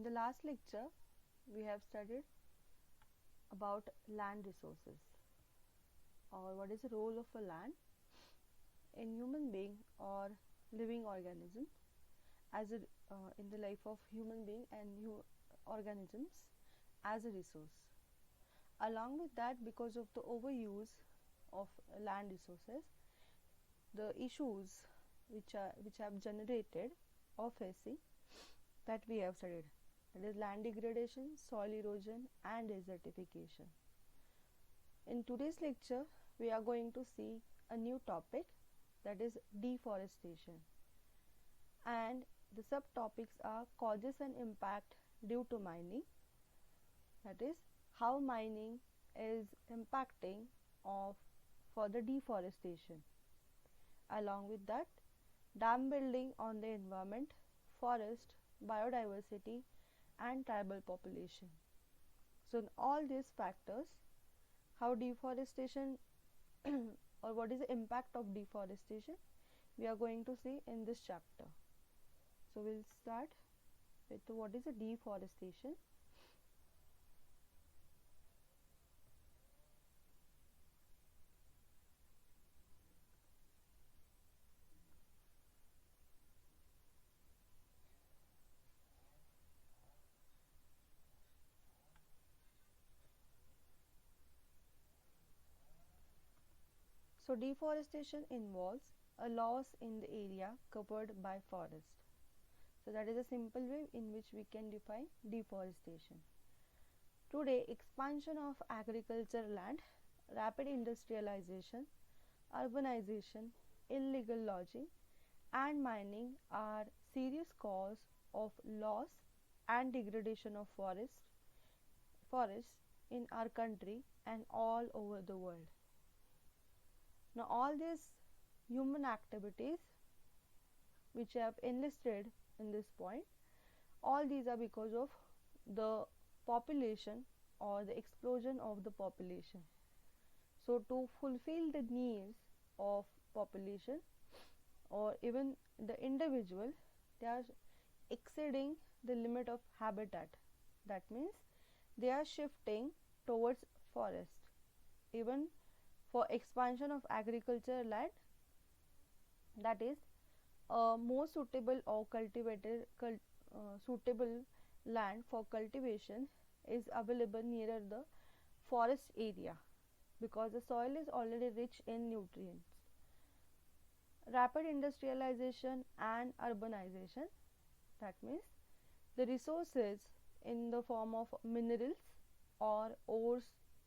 In the last lecture, we have studied about land resources, or what is the role of a land in human being or living organism as a in the life of human being and organisms as a resource. Along with that, because of the overuse of land resources, the issues which have generated or facing, that we have studied, that is land degradation, soil erosion and desertification. In today's lecture, we are going to see a new topic, that is deforestation, and the subtopics are causes and impact due to mining, that is how mining is impacting of for the deforestation. Along with that, dam building on the environment, forest, biodiversity and tribal population. So in all these factors, how deforestation or what is the impact of deforestation, we are going to see in this chapter. So we'll start with what is a deforestation. So deforestation involves a loss in the area covered by forest. So that is a simple way in which we can define deforestation. Today, expansion of agriculture land, rapid industrialization, urbanization, illegal logging and mining are serious cause of loss and degradation of forests in our country and all over the world. Now all these human activities which I have enlisted in this point, all these are because of the population or the explosion of the population. So to fulfill the needs of population or even the individual, they are exceeding the limit of habitat. That means they are shifting towards forest. Even for expansion of agriculture land, that is more suitable or suitable land for cultivation is available nearer the forest area because the soil is already rich in nutrients. Rapid industrialization and urbanization, that means the resources in the form of minerals or ores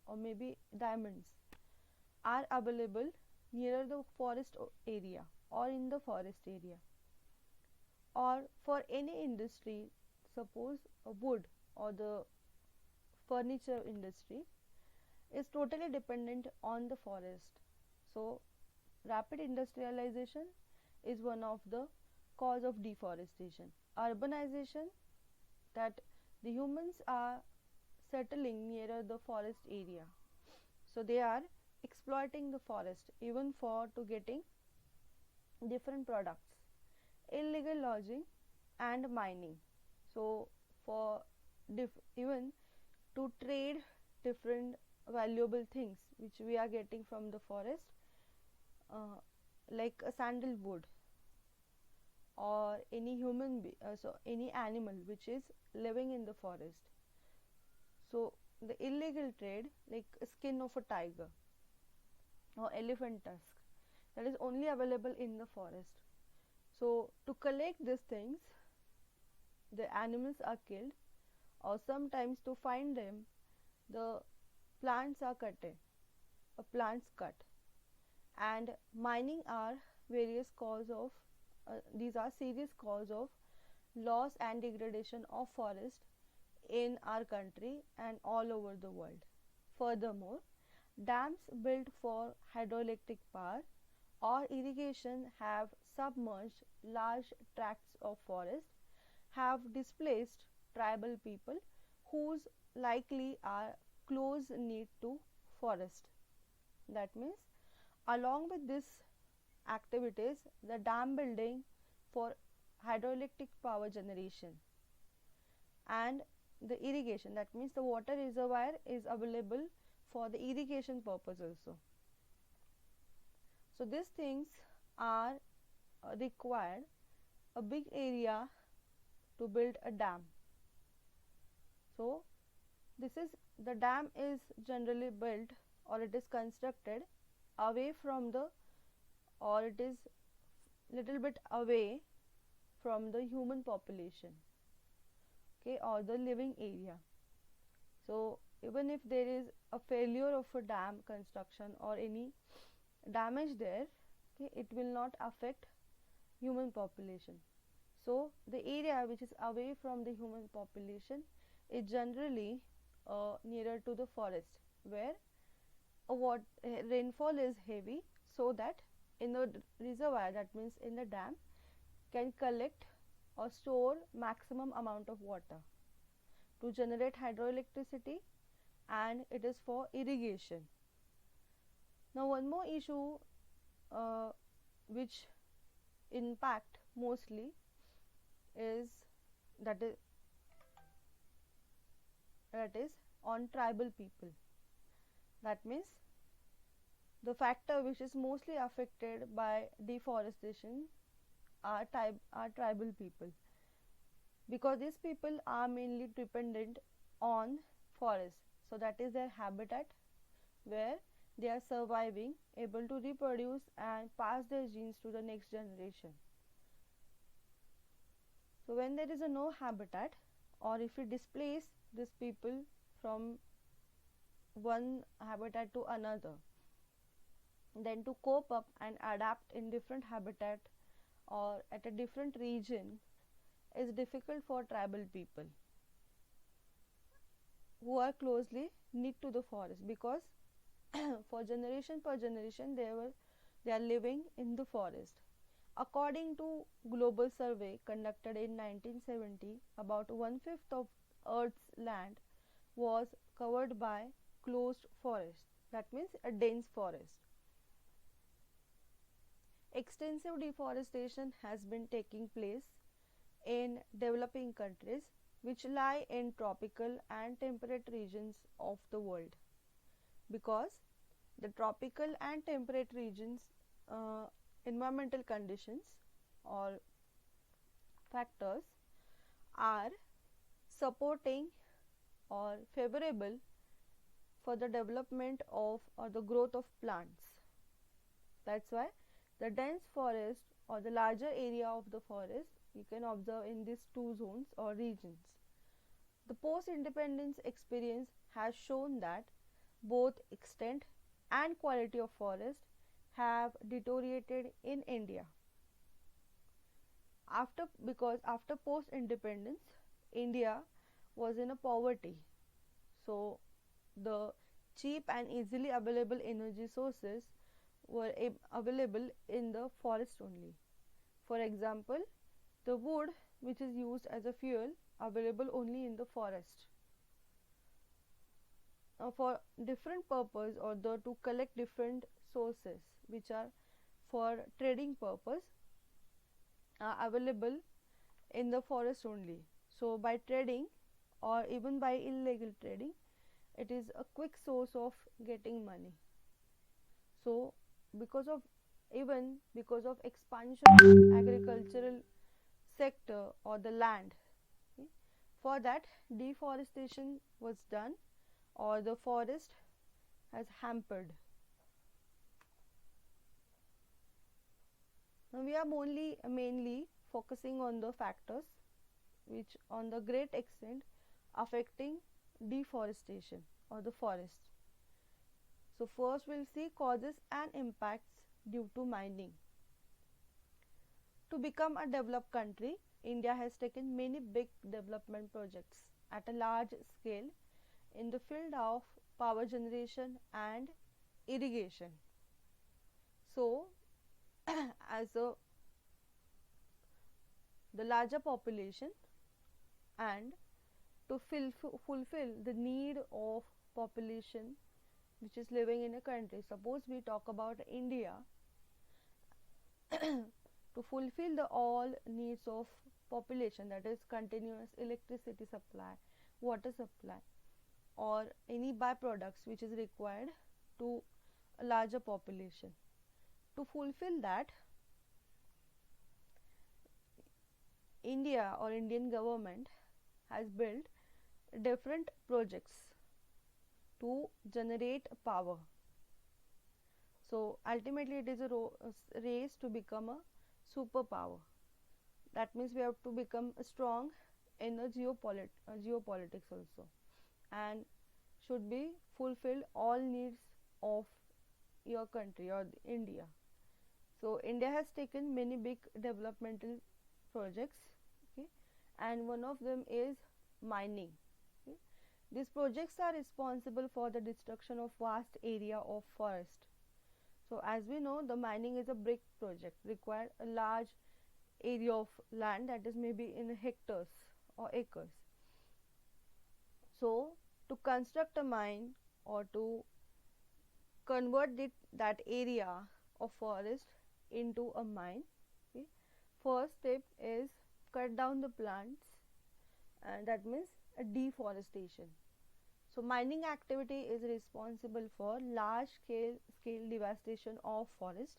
or maybe diamonds are available nearer the forest area or in the forest area. Or for any industry, suppose a wood or the furniture industry is totally dependent on the forest. So rapid industrialization is one of the cause of deforestation. Urbanization, that the humans are settling nearer the forest area, so they are exploiting the forest even for to getting different products. Illegal logging and mining, so for even to trade different valuable things which we are getting from the forest, like a sandalwood or any so any animal which is living in the forest. So the illegal trade, like a skin of a tiger or elephant tusk, that is only available in the forest. So to collect these things, the animals are killed, or sometimes to find them, the plants are cut, and mining are various cause of these are serious cause of loss and degradation of forest in our country and all over the world. Furthermore, dams built for hydroelectric power or irrigation have submerged large tracts of forest, have displaced tribal people whose likely are close need to forest. That means along with this activities, the dam building for hydroelectric power generation and the irrigation, that means the water reservoir is available for the irrigation purpose also. So these things are required a big area to build a dam. So this is, the dam is generally built or it is constructed away from the, or it is little bit away from the human population, okay, or the living area. So even if there is a failure of a dam construction or any damage there, okay, it will not affect human population. So the area which is away from the human population is generally nearer to the forest, where rainfall is heavy, so that in the reservoir, that means in the dam, can collect or store maximum amount of water to generate hydroelectricity, and it is for irrigation. Now one more issue which impact mostly is that is on tribal people. That means the factor which is mostly affected by deforestation are tribal people, because these people are mainly dependent on forest. So that is their habitat where they are surviving, able to reproduce and pass their genes to the next generation. So when there is a no habitat, or if we displace these people from one habitat to another, then to cope up and adapt in different habitat or at a different region is difficult for tribal people who are closely knit to the forest, because for generation per generation they are living in the forest. According to global survey conducted in 1970, about 1/5 of Earth's land was covered by closed forest, that means a dense forest. Extensive deforestation has been taking place in developing countries which lie in tropical and temperate regions of the world, because the tropical and temperate regions environmental conditions or factors are supporting or favorable for the development of or the growth of plants. That's why the dense forest or the larger area of the forest you can observe in these two zones or regions. The post-independence experience has shown that both extent and quality of forest have deteriorated in India. Because after post-independence, India was in a poverty. So the cheap and easily available energy sources were available in the forest only. For example, the wood which is used as a fuel available only in the forest. For different purpose, or to collect different sources which are for trading purpose are available in the forest only. So by trading or even by illegal trading, it is a quick source of getting money. So because of expansion of agricultural sector or the land, okay, for that deforestation was done, or the forest has hampered. Now we are mainly focusing on the factors which on the great extent affecting deforestation or the forest. So first we'll see causes and impacts due to mining. To become a developed country, India has taken many big development projects at a large scale in the field of power generation and irrigation. So as the larger population and to fulfill the need of population which is living in a country, suppose we talk about India, to fulfill the all needs of population, that is continuous electricity supply, water supply, or any byproducts which is required to a larger population. To fulfill that, India or Indian government has built different projects to generate power. So ultimately it is a race to become a superpower. That means we have to become strong in the geopolitics also, and should be fulfilled all needs of your country or India. So India has taken many big developmental projects, okay, and one of them is mining. Okay. These projects are responsible for the destruction of vast area of forest. So as we know, the mining is a big project, require a large area of land, that is maybe in hectares or acres. So to construct a mine or to convert that area of forest into a mine, okay, first step is cut down the plants, and that means a deforestation. So mining activity is responsible for large scale devastation of forest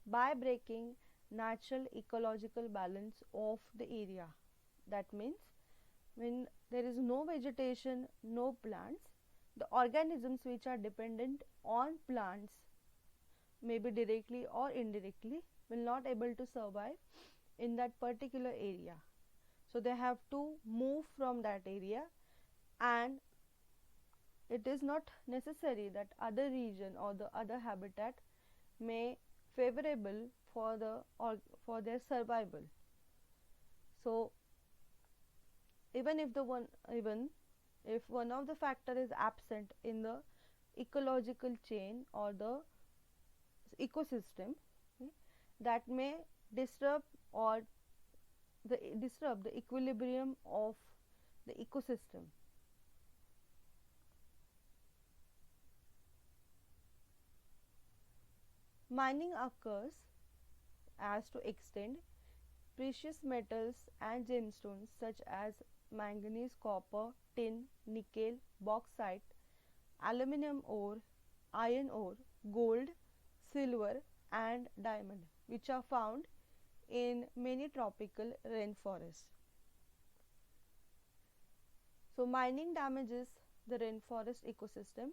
by breaking natural ecological balance of the area. That means when there is no vegetation, no plants, the organisms which are dependent on plants, maybe directly or indirectly, will not able to survive in that particular area. So they have to move from that area, and it is not necessary that other region or the other habitat may favorable for for their survival. So even if one of the factor is absent in the ecological chain or the ecosystem, okay, that may disrupt the equilibrium of the ecosystem. Mining occurs as to extend precious metals and gemstones such as manganese, copper, tin, nickel, bauxite, aluminum ore, iron ore, gold, silver, and diamond, which are found in many tropical rainforests. So mining damages the rainforest ecosystem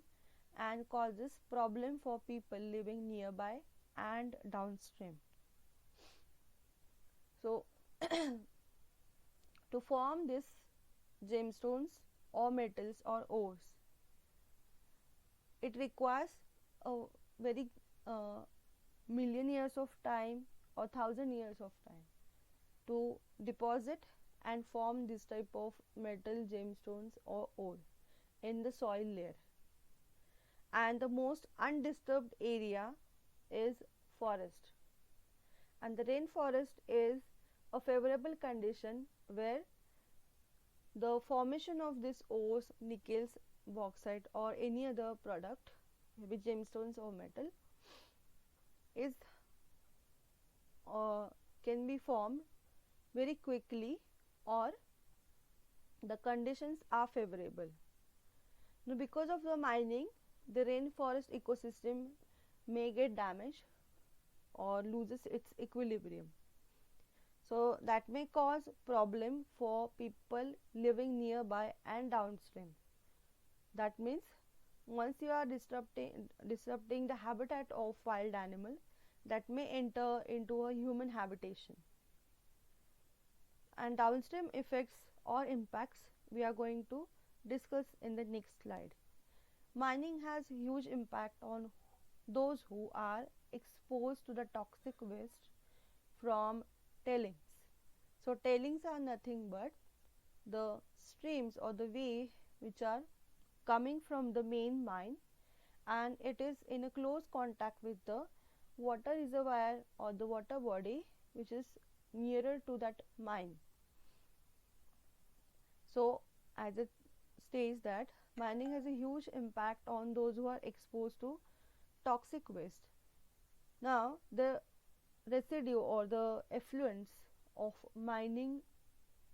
and causes problem for people living nearby and downstream. So to form these gemstones or metals or ores, it requires a very million years of time or 1,000 years of time to deposit and form this type of metal, gemstones or ore in the soil layer. And the most undisturbed area is forest, and the rainforest is a favorable condition where the formation of these ores, nickels, bauxite or any other product, maybe gemstones or metal, is can be formed very quickly, or the conditions are favorable. Now because of the mining, the rainforest ecosystem may get damaged or loses its equilibrium. So that may cause problem for people living nearby and downstream. That means once you are disrupting the habitat of wild animal, that may enter into a human habitation. And downstream effects or impacts we are going to discuss in the next slide. Mining has huge impact on those who are exposed to the toxic waste from tailings. So tailings are nothing but the streams or the way which are coming from the main mine, and it is in a close contact with the water reservoir or the water body which is nearer to that mine. So as it states that mining has a huge impact on those who are exposed to toxic waste. Now the residue or the effluents of mining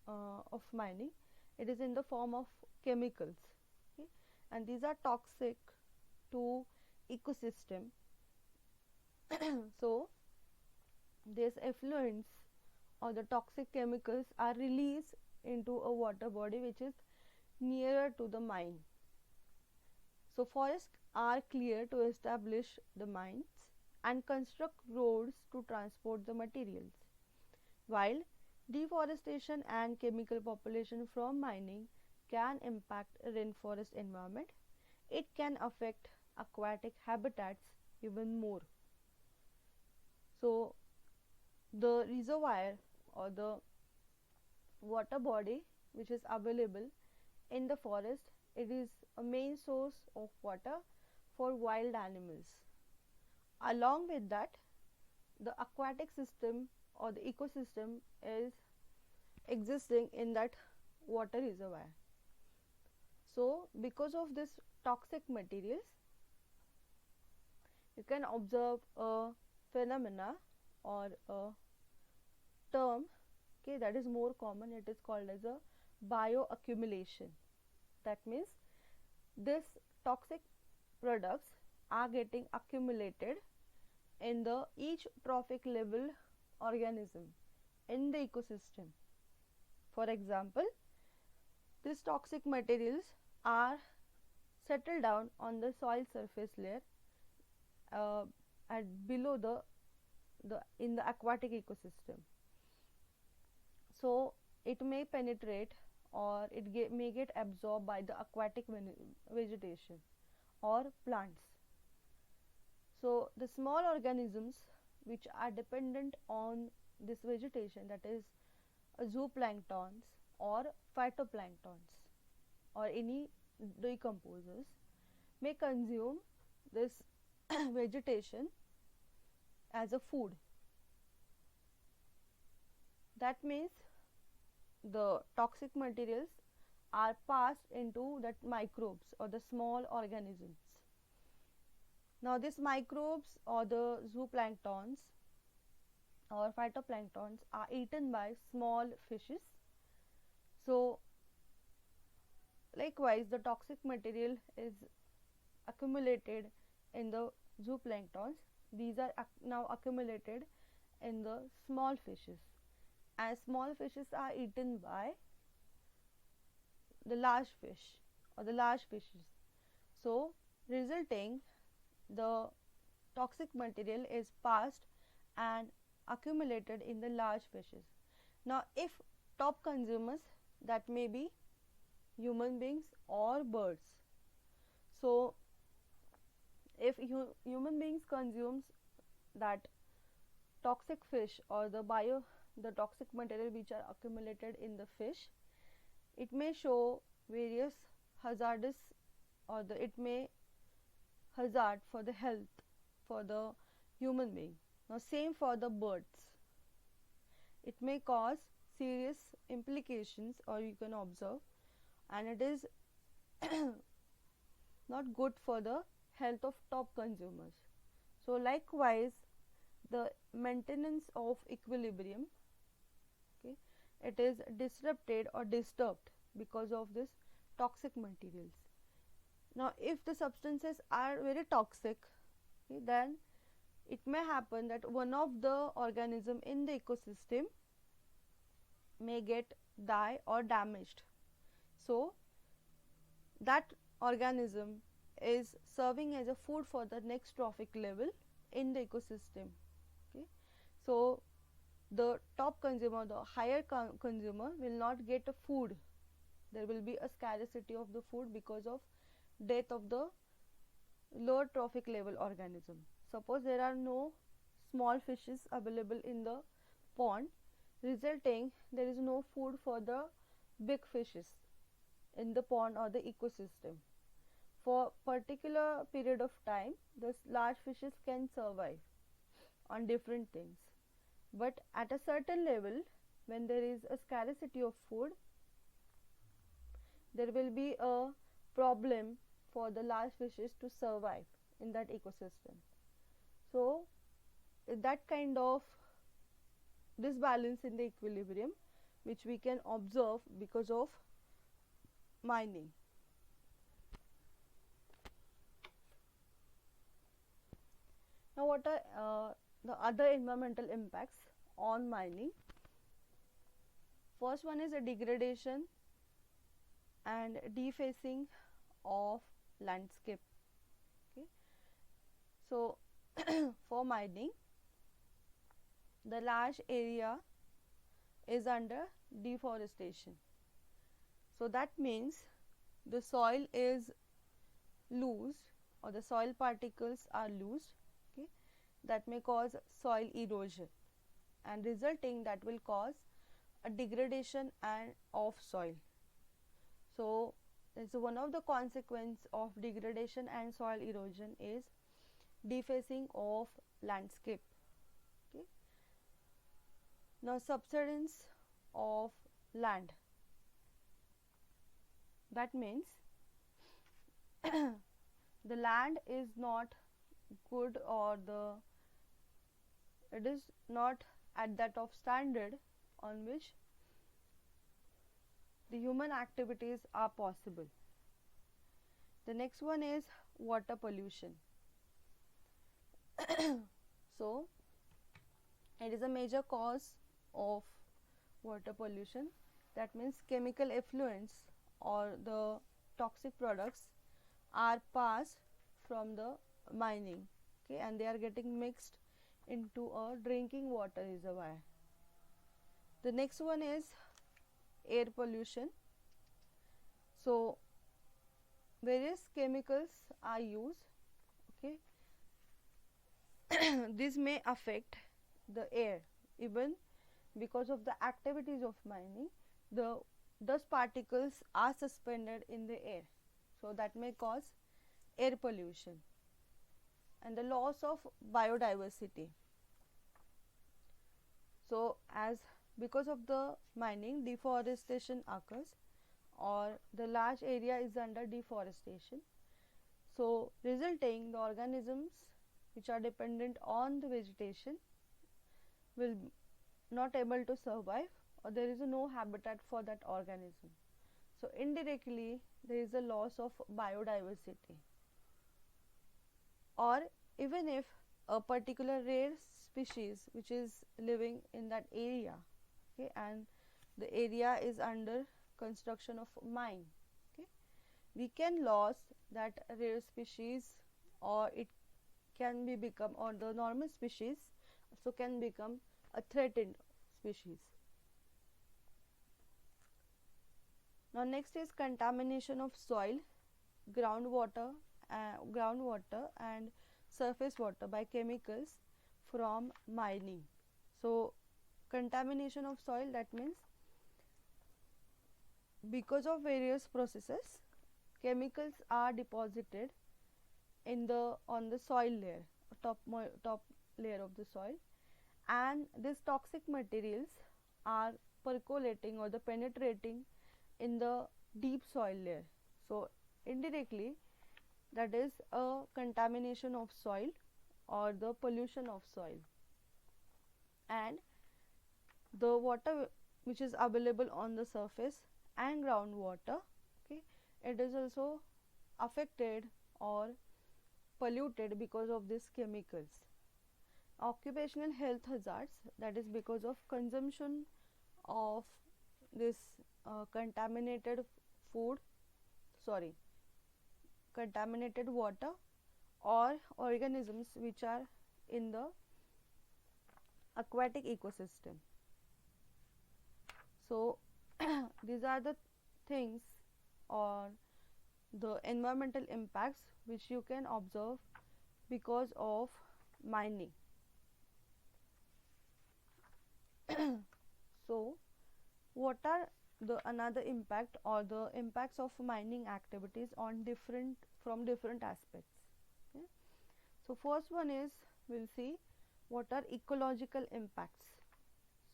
of mining, it is in the form of chemicals, okay? And these are toxic to ecosystem. So this effluents or the toxic chemicals are released into a water body which is nearer to the mine. So forests are cleared to establish the mines and construct roads to transport the materials, while deforestation and chemical population from mining can impact rainforest environment. It can affect aquatic habitats even more. So the reservoir or the water body which is available in the forest, it is a main source of water for wild animals. Along with that, the aquatic system or the ecosystem is existing in that water reservoir. So because of this toxic materials, you can observe a phenomena or a term, okay, that is more common. It is called as a bioaccumulation. That means this toxic products are getting accumulated in the each trophic level organism in the ecosystem. For example, these toxic materials are settled down on the soil surface layer at below the in the aquatic ecosystem. So it may penetrate or it may get absorbed by the aquatic vegetation or plants. So the small organisms which are dependent on this vegetation, that is zooplanktons or phytoplanktons or any decomposers, may consume this vegetation as a food. That means the toxic materials are passed into that microbes or the small organisms. Now these microbes or the zooplanktons or phytoplanktons are eaten by small fishes. So likewise, the toxic material is accumulated in the zooplanktons. These are now accumulated in the small fishes, and small fishes are eaten by the large fish or the large fishes. So resulting, the toxic material is passed and accumulated in the large fishes. Now if top consumers, that may be human beings or birds. So if human beings consumes that toxic fish or the toxic material which are accumulated in the fish, it may show various hazardous or it may hazard for the health for the human being. Now same for the birds. It may cause serious implications, or you can observe, and it is not good for the health of top consumers. So likewise, the maintenance of equilibrium, okay, it is disrupted or disturbed because of this toxic materials. Now if the substances are very toxic, okay, then it may happen that one of the organism in the ecosystem may get die or damaged. So that organism is serving as a food for the next trophic level in the ecosystem. Okay, so the top consumer, the higher consumer will not get a food. There will be a scarcity of the food because of death of the lower trophic level organism. Suppose there are no small fishes available in the pond, resulting there is no food for the big fishes in the pond or the ecosystem. For particular period of time, the large fishes can survive on different things, but at a certain level, when there is a scarcity of food, there will be a problem for the large fishes to survive in that ecosystem. So that kind of disbalance in the equilibrium which we can observe because of mining. Now, what are the other environmental impacts on mining? First one is a degradation and defacing of landscape. Okay. So, for mining, the large area is under deforestation. So, that means the soil is loose, or the soil particles are loose. Okay. That may cause soil erosion, and resulting that will cause a degradation and of soil. So, one of the consequence of degradation and soil erosion is defacing of landscape. Okay. Now, subsidence of land. That means the land is not good, or it is not at that of standard on which the human activities are possible. The next one is water pollution. So, it is a major cause of water pollution. That means chemical effluents or the toxic products are passed from the mining, okay, and they are getting mixed into a drinking water reservoir. The next one is air pollution. So, various chemicals are used, okay. This may affect the air. Even because of the activities of mining, the dust particles are suspended in the air, so that may cause air pollution. And the loss of biodiversity. So, as because of the mining, deforestation occurs, or the large area is under deforestation. So, resulting the organisms which are dependent on the vegetation will not able to survive, or there is no habitat for that organism. So, indirectly there is a loss of biodiversity. Or even if a particular rare species which is living in that area, okay, and the area is under construction of mine, okay, we can lose that rare species, or it can be become, or the normal species also can become a threatened species. Now, next is contamination of soil, groundwater and surface water by chemicals from mining. So, contamination of soil, that means because of various processes, chemicals are deposited in on the soil layer, top layer of the soil, and these toxic materials are percolating or the penetrating in the deep soil layer. So, indirectly that is a contamination of soil or the pollution of soil. And the water which is available on the surface and groundwater, okay, it is also affected or polluted because of these chemicals. Occupational health hazards, that is because of consumption of this contaminated water or organisms which are in the aquatic ecosystem. So, these are the things or the environmental impacts which you can observe because of mining. So, what are the another impact or the impacts of mining activities on different aspects? Okay. So, first one is, we'll see what are ecological impacts.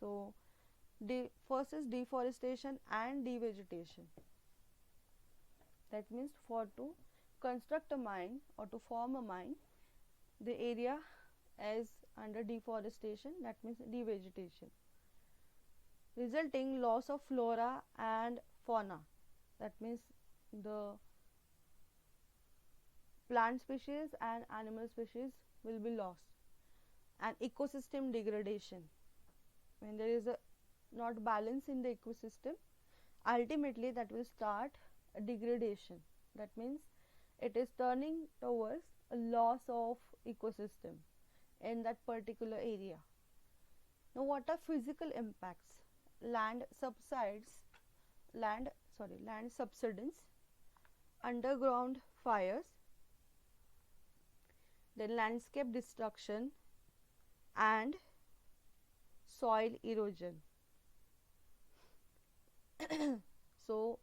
So, first is deforestation and devegetation. That means to construct a mine or to form a mine, the area is under deforestation, that means devegetation. resulting loss of flora and fauna. That means the plant species and animal species will be lost. And ecosystem degradation, when there is a not balance in the ecosystem, ultimately that will start a degradation. That means it is turning towards a loss of ecosystem in that particular area. Now what are physical impacts? Land subsidence, underground fires, then landscape destruction and soil erosion. So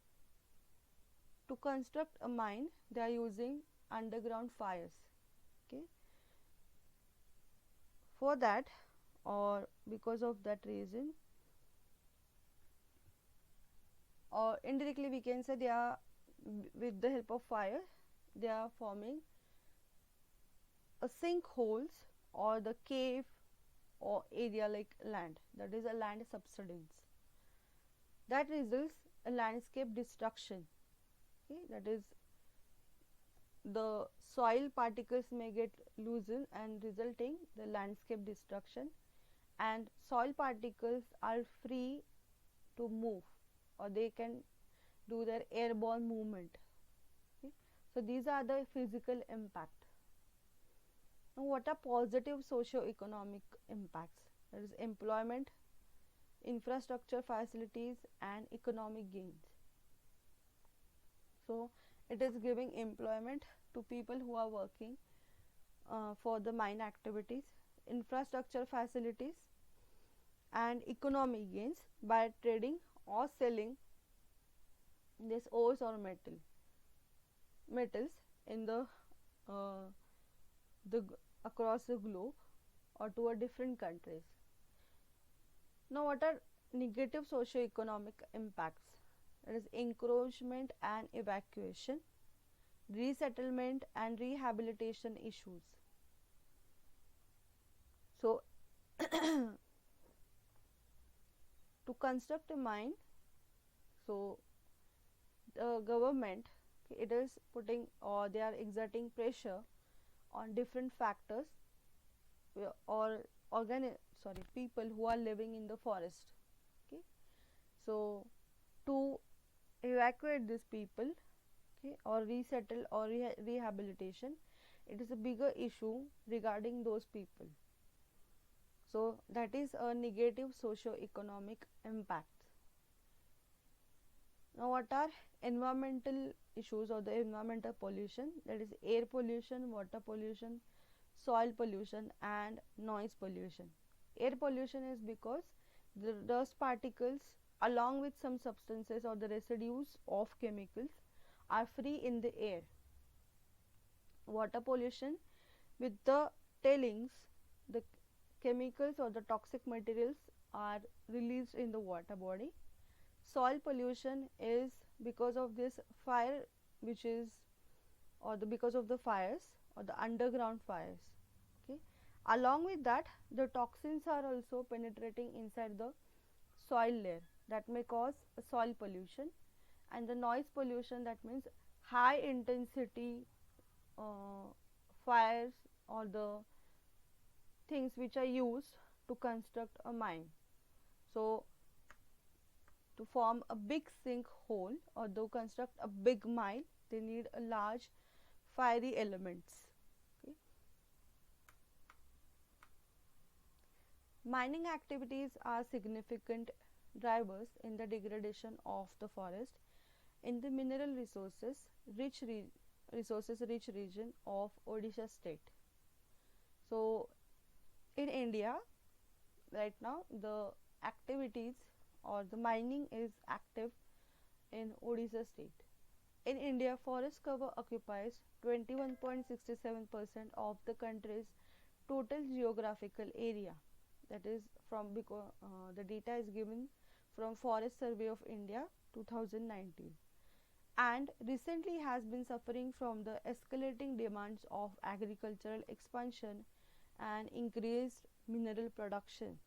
to construct a mine they are using underground fires. Okay, for that, or because of that reason, or indirectly we can say they are, with the help of fire, they are forming a sinkholes or the cave or area like land, that is a land subsidence. That results a landscape destruction. Okay, that is the soil particles may get loosened and resulting the landscape destruction, and soil particles are free to move or they can do their airborne movement. Okay, so these are the physical impact. Now what are positive socio-economic impacts? That is employment, infrastructure facilities and economic gains. So it is giving employment to people who are working for the mine activities, infrastructure facilities and economic gains by trading or selling this ores or metals in the across the globe or to a different countries. Now what are negative socio-economic impacts? That is encroachment and evacuation, resettlement and rehabilitation issues. So to construct a mine, so the government, it is putting, or they are exerting pressure on different factors or people who are living in the forest. Okay, so to evacuate these people, okay, or resettle or rehabilitation, it is a bigger issue regarding those people. So that is a negative socio-economic impact. Now what are environmental issues or the environmental pollution? That is air pollution, water pollution, soil pollution and noise pollution. Air pollution is because the dust particles along with some substances or the residues of chemicals are free in the air. Water pollution, with the tailings, the chemicals or the toxic materials are released in the water body. Soil pollution is because of this fire, which is, or because of the fires or the underground fires. Okay, along with that the toxins are also penetrating inside the soil layer, that may cause soil pollution. And the noise pollution, that means high intensity fires or the things which are used to construct a mine. So to form a big sinkhole or to construct a big mine, they need a large fiery elements. Okay. Mining activities are significant drivers in the degradation of the forest in the mineral resources rich region of Odisha state. So in India right now the activities or the mining is active in Odisha state. In India, forest cover occupies 21.67% of the country's total geographical area. That is from the data is given from Forest Survey of India 2019, and recently has been suffering from the escalating demands of agricultural expansion and increased mineral production.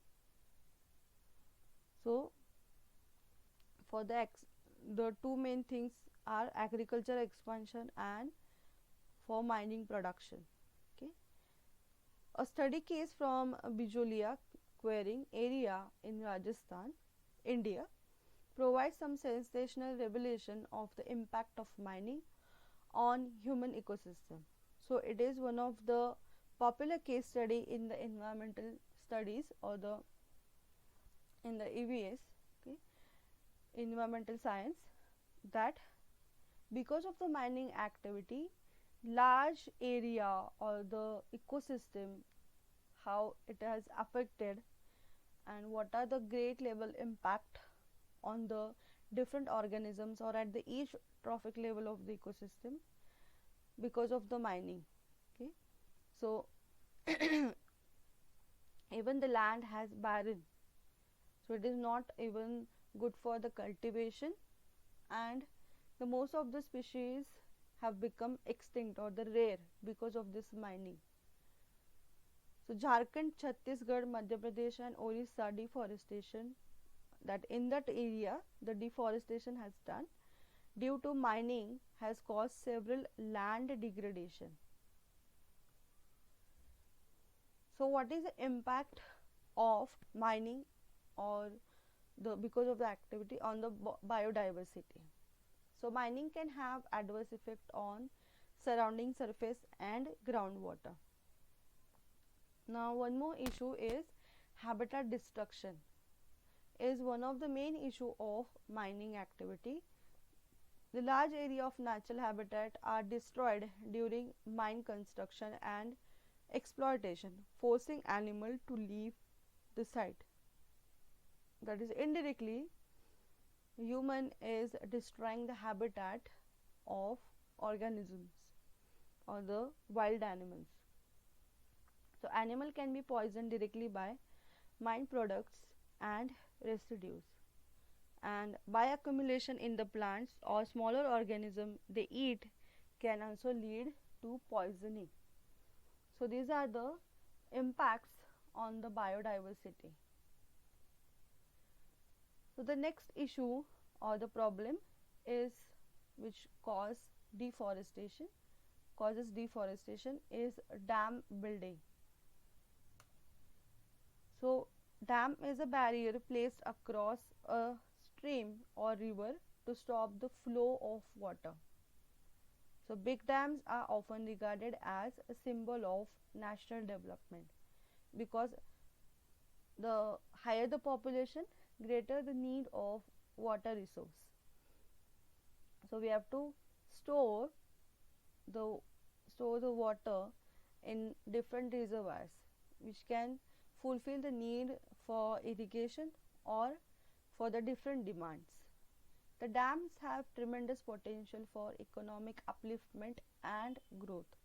So for the two main things are agriculture expansion and for mining production. Okay. A study case from Bijolia quarrying area in Rajasthan, India, provides some sensational revelation of the impact of mining on human ecosystem. So it is one of the popular case study in the environmental studies or in the EVS, okay, environmental science, that because of the mining activity, large area or the ecosystem, how it has affected and what are the great level impact on the different organisms or at the each trophic level of the ecosystem because of the mining. Okay, so even the land has barren, so it is not even good for the cultivation, and the most of the species have become extinct or the rare because of this mining. So Jharkhand, Chhattisgarh, Madhya Pradesh and Orissa deforestation, that in that area the deforestation has done due to mining has caused several land degradation. So what is the impact of mining or because of the activity on the biodiversity? So mining can have adverse effect on surrounding surface and groundwater. Now one more issue is habitat destruction is one of the main issue of mining activity. The large area of natural habitat are destroyed during mine construction and exploitation, forcing animal to leave the site. That is, indirectly human is destroying the habitat of organisms or the wild animals. So animal can be poisoned directly by mine products and residues, and by accumulation in the plants or smaller organism they eat can also lead to poisoning. So these are the impacts on the biodiversity. So the next issue or the problem is which causes deforestation is dam building. So dam is a barrier placed across a stream or river to stop the flow of water. So big dams are often regarded as a symbol of national development because the higher the population, greater the need of water resource. So we have to store the water in different reservoirs which can fulfill the need for irrigation or for the different demands. The dams have tremendous potential for economic upliftment and growth.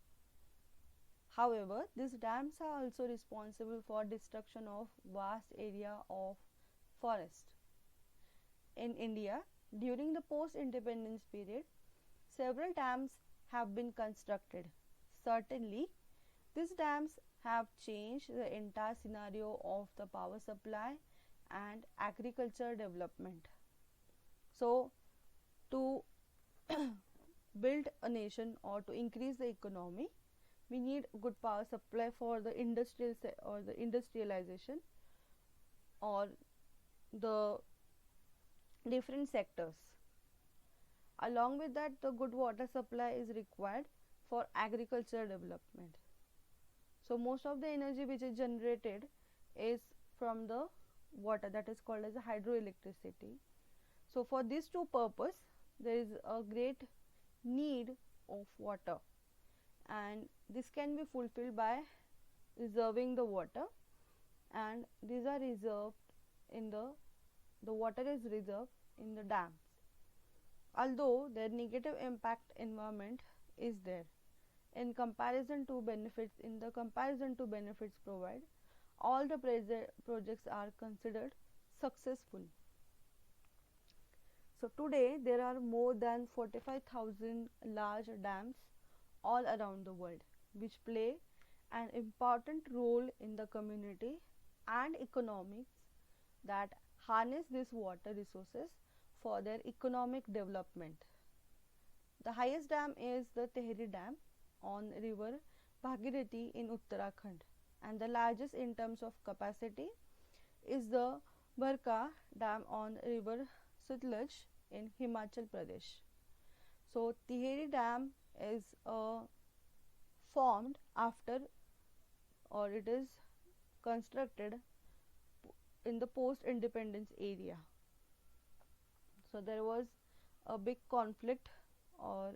However, these dams are also responsible for destruction of vast area of forest. In India, during the post-independence period, several dams have been constructed. Certainly, these dams have changed the entire scenario of the power supply and agriculture development. So, to build a nation or to increase the economy, we need good power supply for the industrialization or the different sectors. Along with that, the good water supply is required for agriculture development. So most of the energy which is generated is from the water, that is called as a hydroelectricity. So for these two purposes, there is a great need of water, and this can be fulfilled by reserving the water, and these are reserved in the water is reserved in the dams. Although their negative impact environment is there, in comparison to benefits provide, all the projects are considered successful. So today there are more than 45,000 large dams all around the world which play an important role in the community and economics that harness these water resources for their economic development. The highest dam is the Tehri Dam on river Bhagirathi in Uttarakhand, and the largest in terms of capacity is the Barka Dam on river Sutlej in Himachal Pradesh. So Tehri Dam is formed after, or it is constructed in the post-independence area. So there was a big conflict or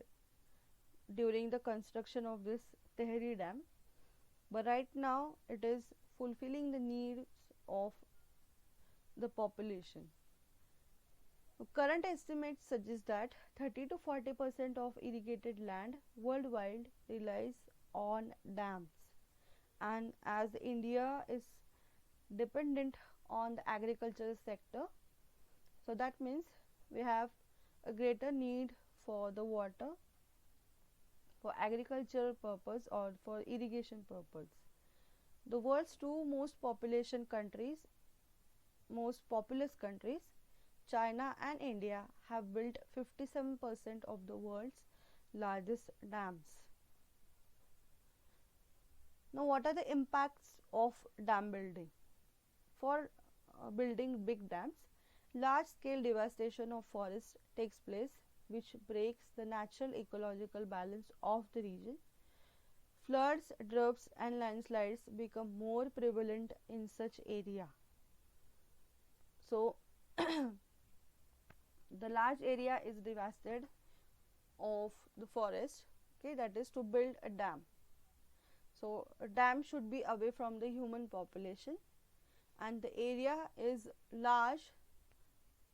during the construction of this Tehri Dam, but right now it is fulfilling the needs of the population. Current estimates suggest that 30 to 40% of irrigated land worldwide relies on dams, and as India is dependent on the agricultural sector, so that means we have a greater need for the water for agricultural purpose or for irrigation purpose. The world's two most populous countries, China and India, have built 57% of the world's largest dams. Now, what are the impacts of dam building? For building big dams, large-scale devastation of forests takes place, which breaks the natural ecological balance of the region. Floods, droughts and landslides become more prevalent in such area. So, the large area is devastated of the forest, okay, that is to build a dam. So, a dam should be away from the human population, and the area is large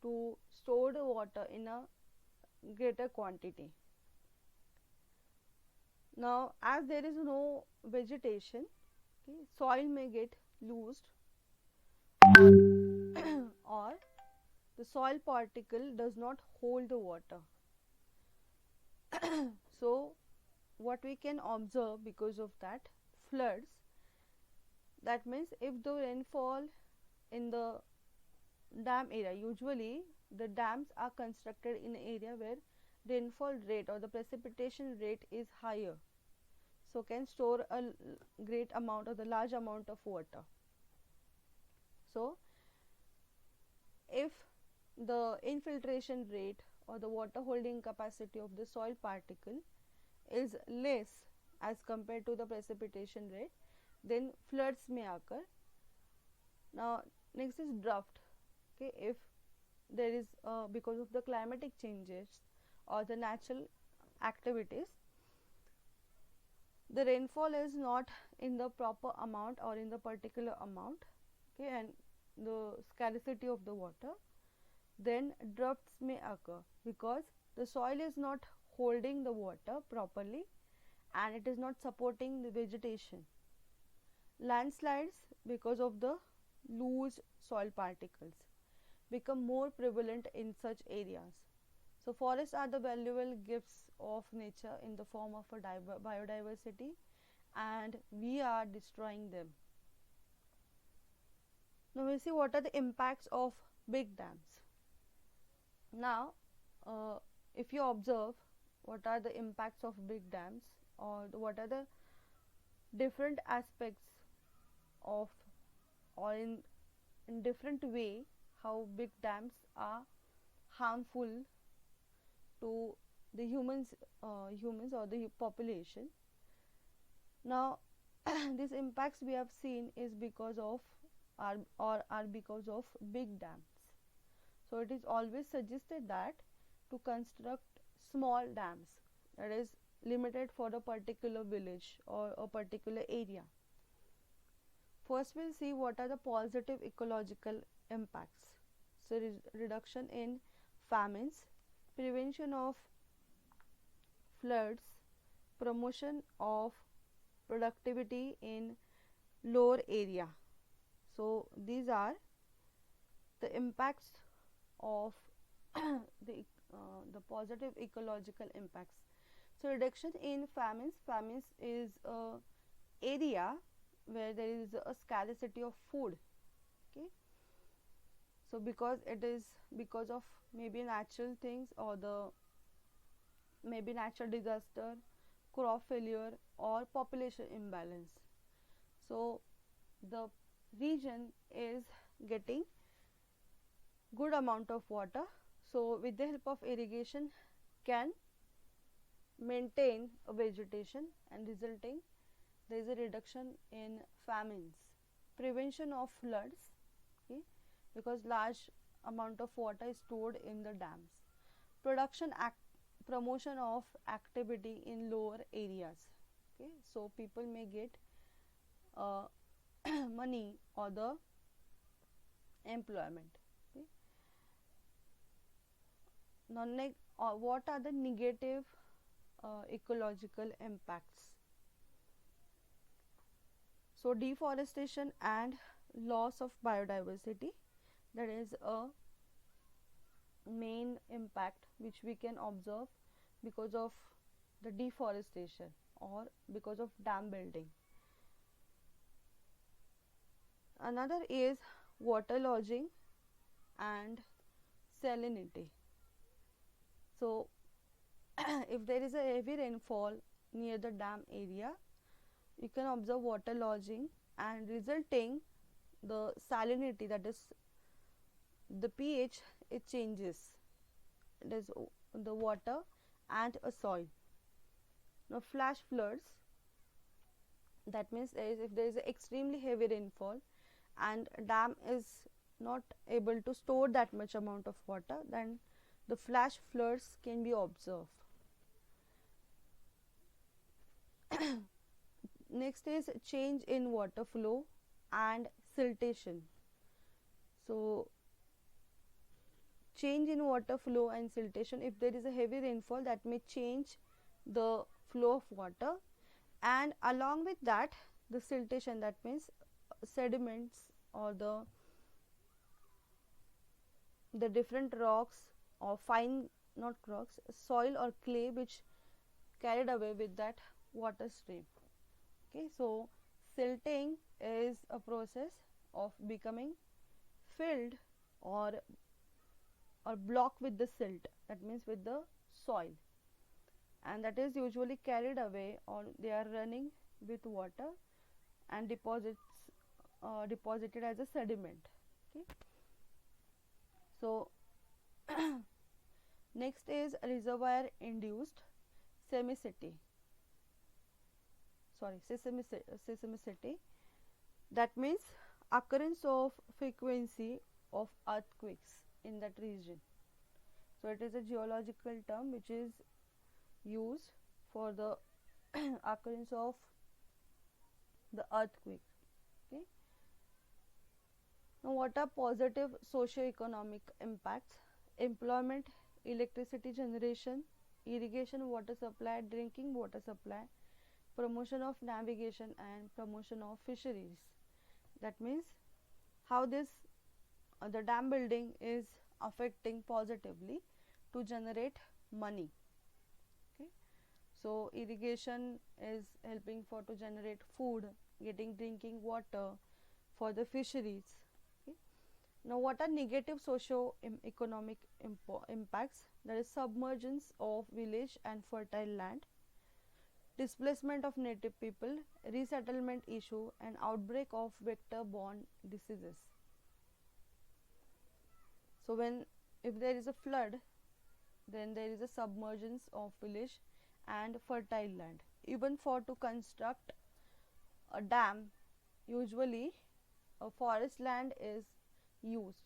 to store the water in a greater quantity. Now, as there is no vegetation, okay, soil may get loosed or the soil particle does not hold the water. So, what we can observe because of that, floods. That means if the rainfall in the dam area, usually the dams are constructed in an area where rainfall rate or the precipitation rate is higher, so can store a great amount or the large amount of water. So if the infiltration rate or the water holding capacity of the soil particle is less as compared to the precipitation rate, then floods may occur. Now next is drought. Okay, if there is because of the climatic changes or the natural activities, the rainfall is not in the proper amount or in the particular amount, okay, and the scarcity of the water, then droughts may occur because the soil is not holding the water properly and it is not supporting the vegetation. Landslides, because of the loose soil particles, become more prevalent in such areas. So forests are the valuable gifts of nature in the form of a biodiversity, and we are destroying them. Now we see what are the impacts of big dams. Now if you observe what are the impacts of big dams, or what are the different aspects of, or in different way, how big dams are harmful to the humans or the population. Now these impacts we have seen is because of are because of big dams. So it is always suggested that to construct small dams, that is limited for a particular village or a particular area. First we'll see what are the positive ecological impacts. So reduction in famines, prevention of floods, promotion of productivity in lower area. So these are the impacts of the positive ecological impacts. So reduction in famines. Famines is a area where there is a scarcity of food. Okay. So because it is because of maybe natural things, or the maybe natural disaster, crop failure, or population imbalance. So the region is getting good amount of water, so with the help of irrigation can maintain a vegetation, and resulting there is a reduction in famines. Prevention of floods, okay, because large amount of water is stored in the dams. Production act promotion of activity in lower areas, okay, so people may get uh, money or the employment. Okay. Now, what are the negative ecological impacts? So deforestation and loss of biodiversity, that is a main impact which we can observe because of the deforestation or because of dam building. Another is water lodging and salinity. So if there is a heavy rainfall near the dam area, you can observe water lodging and resulting the salinity, that is the pH, it changes. It is the water and a soil. Now flash floods, that means if there is extremely heavy rainfall and dam is not able to store that much amount of water, then the flash floods can be observed. Next is change in water flow and siltation. So change in water flow and siltation, if there is a heavy rainfall, that may change the flow of water, and along with that the siltation, that means sediments or the different rocks or fine, not rocks, soil or clay which carried away with that water stream. Okay, so silting is a process of becoming filled or blocked with the silt, that means with the soil, and that is usually carried away, or they are running with water and deposited as a sediment. Okay. So next is reservoir induced seismicity, seismicity, that means occurrence of frequency of earthquakes in that region. So it is a geological term which is used for the occurrence of the earthquake. Okay. Now what are positive socio-economic impacts? Employment, electricity generation, irrigation water supply, drinking water supply, promotion of navigation, and promotion of fisheries. That means how this the dam building is affecting positively to generate money. Okay. So irrigation is helping for to generate food, getting drinking water, for the fisheries. Okay. Now what are negative socio-economic impacts? There is submergence of village and fertile land, displacement of native people, resettlement issue, and outbreak of vector-borne diseases. So if there is a flood, then there is a submergence of village and fertile land. Even for to construct a dam, usually a forest land is used,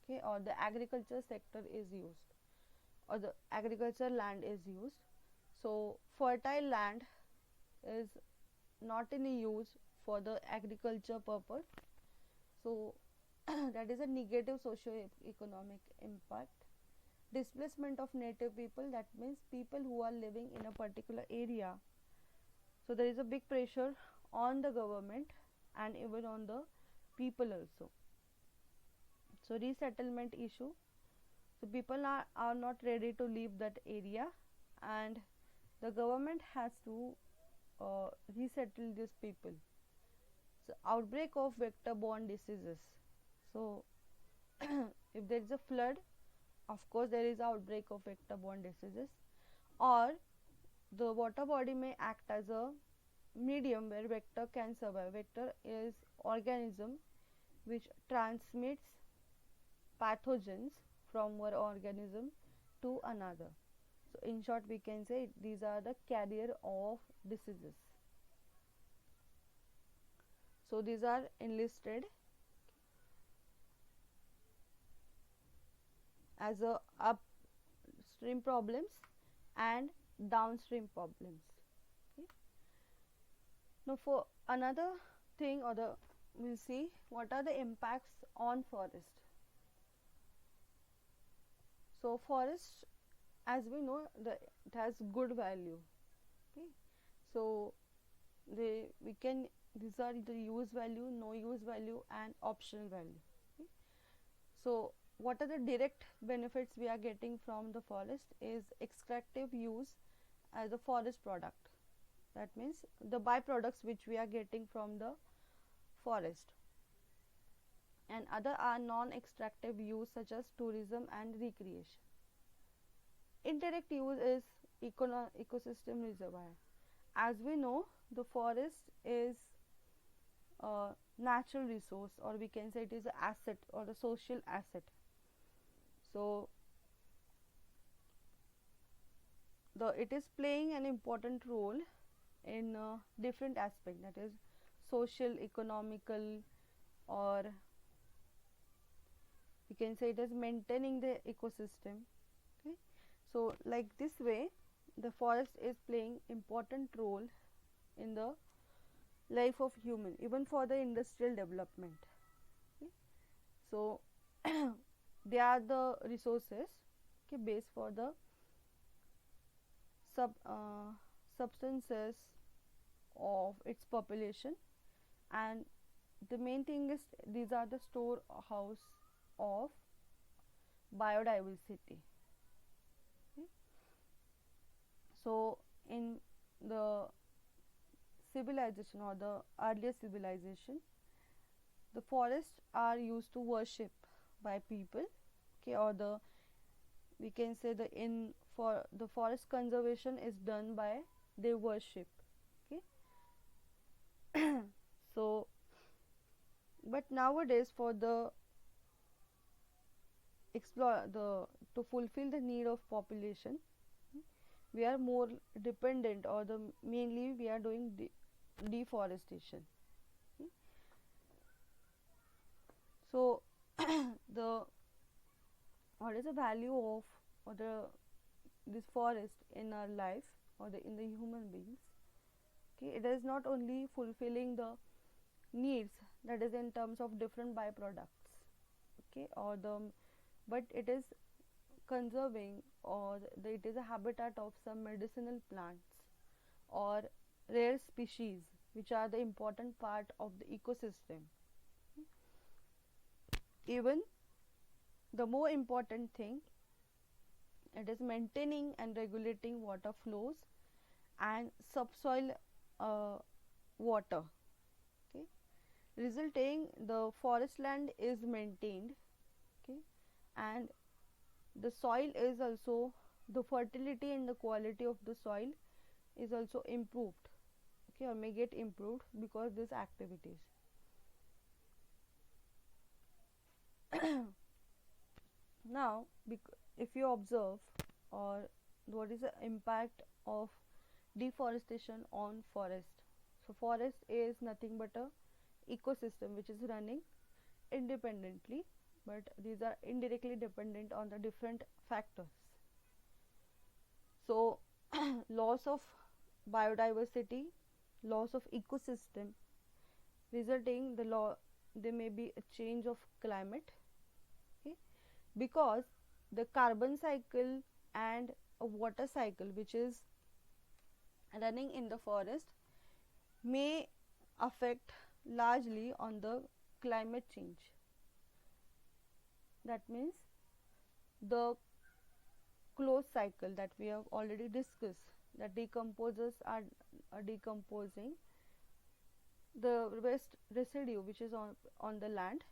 okay, or the agriculture sector is used, or the agriculture land is used. So fertile land is not in use for the agriculture purpose. So that is a negative socio-economic impact. Displacement of native people, that means people who are living in a particular area. So there is a big pressure on the government and even on the people also. So resettlement issue, so people are not ready to leave that area, and the government has to resettle these people. So outbreak of vector-borne diseases. So if there is a flood, of course there is outbreak of vector-borne diseases, or the water body may act as a medium where vector can survive. Vector is organism which transmits pathogens from one organism to another. So in short we can say these are the carrier of diseases. So these are enlisted as a upstream problems and downstream problems. Okay. Now for another thing, or the we'll see what are the impacts on forest. So forest, as we know, it has good value. Okay. So these are the use value, no use value, and optional value. Okay. So what are the direct benefits we are getting from the forest is extractive use as a forest product. That means the byproducts which we are getting from the forest, and other are non-extractive use such as tourism and recreation. Indirect use is ecosystem reservoir. As we know, the forest is a natural resource, or we can say it is an asset or a social asset. So it is playing an important role in different aspects, that is social, economical, or we can say it is maintaining the ecosystem. Okay. So like this way the forest is playing important role in the life of human, even for the industrial development. Okay. So they are the resources, okay, based for the substances of its population, and the main thing is these are the storehouse of biodiversity. Okay. So in the civilization or the earlier civilization, the forests are used to worship by people, okay, or we can say for the forest conservation is done by their worship. Okay. So but nowadays for the to fulfill the need of population, we are more dependent, or mainly we are doing deforestation. Okay. So what is the value of this forest in our life, or in the human beings? Okay, it is not only fulfilling the needs, that is in terms of different byproducts, okay, but it is conserving, or it is a habitat of some medicinal plants or rare species which are the important part of the ecosystem. Even the more important thing, it is maintaining and regulating water flows and subsoil water. Okay. Resulting the forest land is maintained, okay, and the soil is also, the fertility and the quality of the soil is also improved, okay, or may get improved because these activities. Now if you observe, or what is the impact of deforestation on forest. So forest is nothing but a ecosystem which is running independently, but these are indirectly dependent on the different factors. So loss of biodiversity, loss of ecosystem, resulting there may be a change of climate, okay, because the carbon cycle and a water cycle which is running in the forest may affect largely on the climate change. That means the closed cycle that we have already discussed, that decomposers are decomposing the waste residue which is on the land,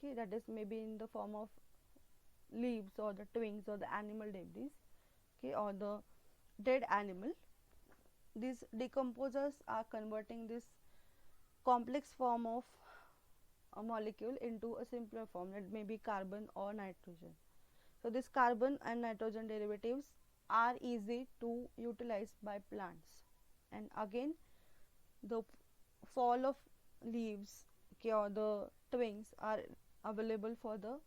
okay, that is maybe in the form of leaves or the twigs or the animal debris, okay, or the dead animal. These decomposers are converting this complex form of a molecule into a simpler form, that may be carbon or nitrogen. So this carbon and nitrogen derivatives are easy to utilize by plants, and again the fall of leaves, okay, or the twigs are available for the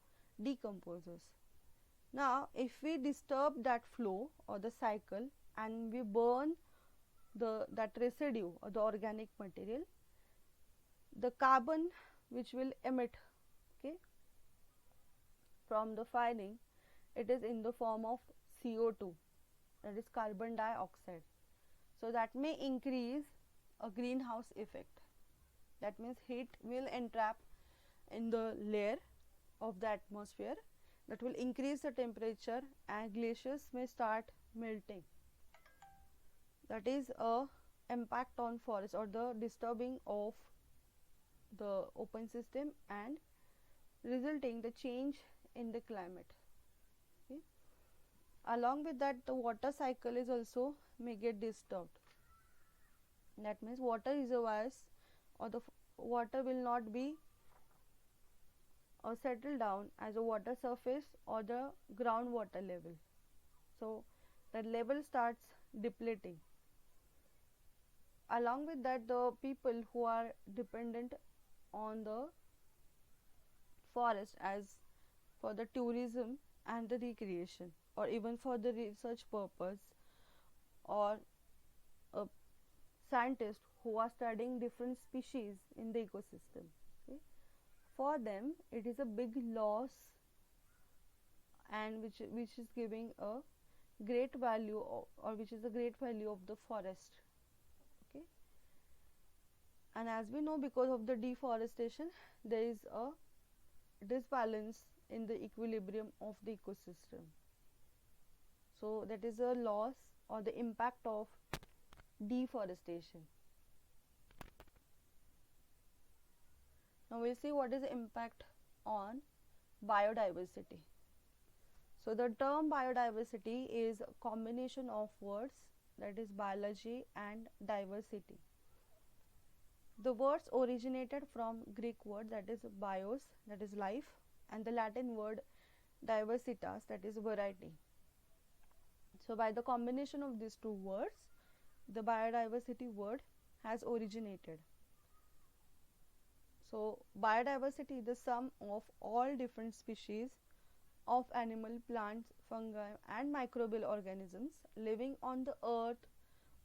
decomposers. Now if we disturb that flow or the cycle and we burn that residue or the organic material, the carbon which will emit, okay, from the firing, it is in the form of CO2, that is carbon dioxide. So that may increase a greenhouse effect, that means heat will entrap in the layer of the atmosphere, that will increase the temperature and glaciers may start melting. That is a impact on forest or the disturbing of the open system and resulting the change in the climate. Okay. Along with that, the water cycle is also may get disturbed. That means water reservoirs or the water will not be or settle down as a water surface or the groundwater level. So the level starts depleting. Along with that, the people who are dependent on the forest as for the tourism and the recreation, or even for the research purpose, or scientists who are studying different species in the ecosystem, okay, for them it is a big loss, and which is giving a great value or which is a great value of the forest, okay. And as we know, because of the deforestation there is a disbalance in the equilibrium of the ecosystem. So that is a loss or the impact of deforestation. Now we'll see what is the impact on biodiversity. So the term biodiversity is a combination of words, that is biology and diversity. The words originated from Greek word, that is bios, that is life, and the Latin word diversitas, that is variety. So by the combination of these two words, the biodiversity word has originated. So biodiversity is the sum of all different species of animal, plants, fungi and microbial organisms living on the earth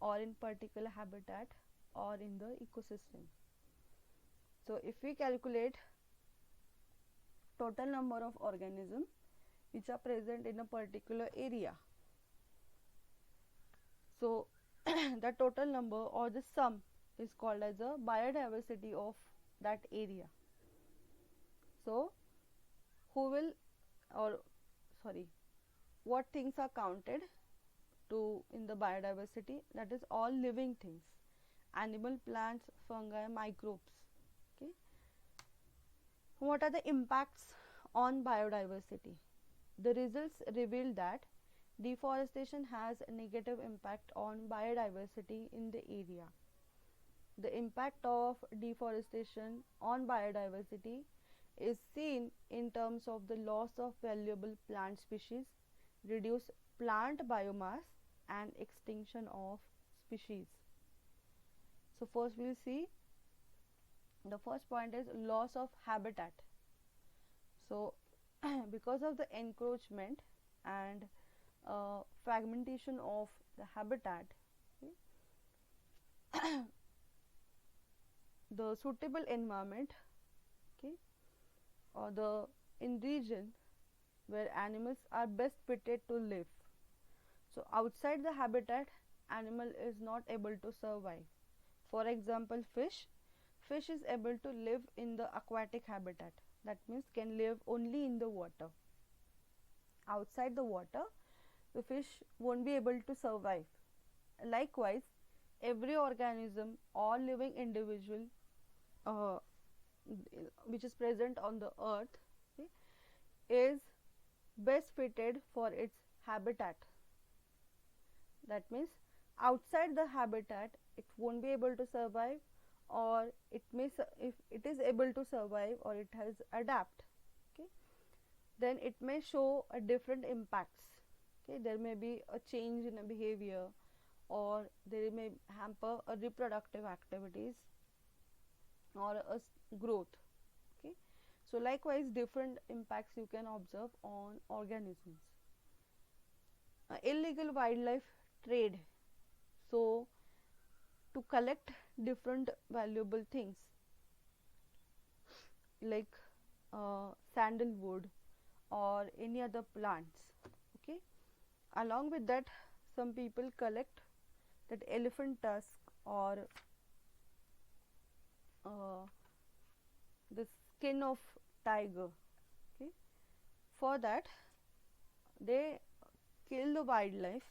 or in particular habitat or in the ecosystem. So if we calculate total number of organisms which are present in a particular area, so the total number or the sum is called as a biodiversity of that area. So what things are counted to in the biodiversity? That is all living things, animal, plants, fungi, microbes, okay. What are the impacts on biodiversity? The results reveal that deforestation has a negative impact on biodiversity in the area. The impact of deforestation on biodiversity is seen in terms of the loss of valuable plant species, reduced plant biomass and extinction of species. So first we will see, the first point is loss of habitat. So because of the encroachment and fragmentation of the habitat, okay, the suitable environment, okay, or the in region where animals are best fitted to live. So outside the habitat, animal is not able to survive. For example, fish is able to live in the aquatic habitat, that means can live only in the water. Outside the water, the fish won't be able to survive. Likewise, every organism or living individual which is present on the earth, okay, is best fitted for its habitat. That means outside the habitat it won't be able to survive, or it may if it is able to survive or it has adapt, okay, then it may show a different impacts. Okay, there may be a change in a behavior, or they may hamper a reproductive activities or a growth. Okay, so likewise different impacts you can observe on organisms. Illegal wildlife trade, so to collect different valuable things like sandalwood or any other plants, okay, along with that some people collect that elephant tusk or the skin of tiger, okay. For that they kill the wildlife,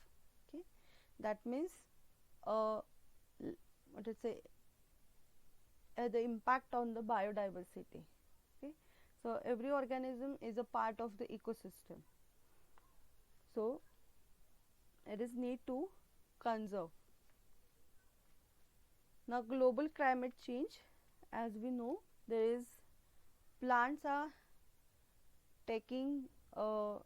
okay. That means what to say, the impact on the biodiversity, okay. So every organism is a part of the ecosystem, so it is need to conserve. Now global climate change, as we know, there is plants are taking CO2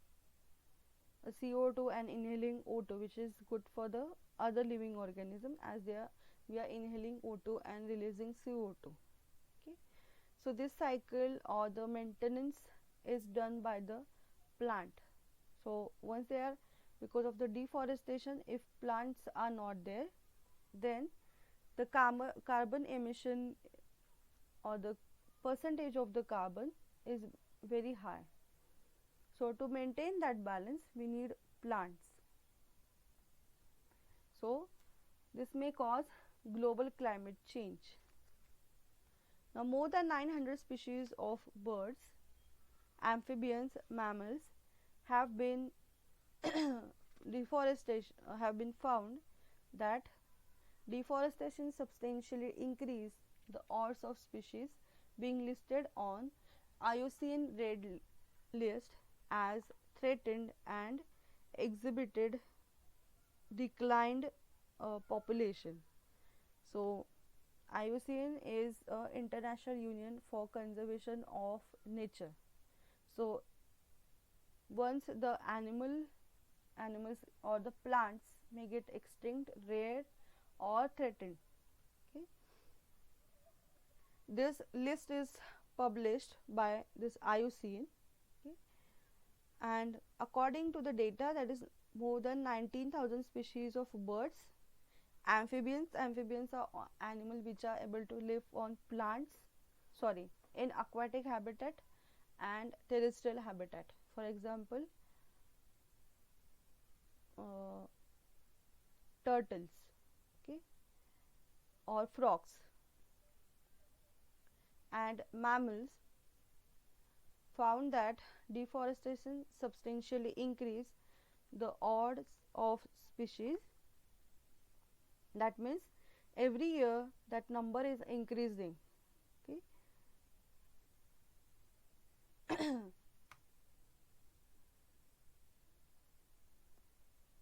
and inhaling O2, which is good for the other living organism, as we are inhaling O2 and releasing CO2, okay. So this cycle or the maintenance is done by the plant. So once they are, because of the deforestation, if plants are not there, then the carbon emission or the percentage of the carbon is very high. So to maintain that balance we need plants. So this may cause global climate change. Now more than 900 species of birds, amphibians, mammals have been have been found that deforestation substantially increased the odds of species being listed on IUCN Red List as threatened and exhibited declined population. So IUCN is International Union for Conservation of Nature. So once the animals or the plants may get extinct, rare or threatened, okay. This list is published by this IUCN, okay, and according to the data, that is more than 19,000 species of birds, amphibians are animals which are able to live on in aquatic habitat and terrestrial habitat. For example, turtles, okay, or frogs. And mammals found that deforestation substantially increased the odds of species. That means every year that number is increasing, okay.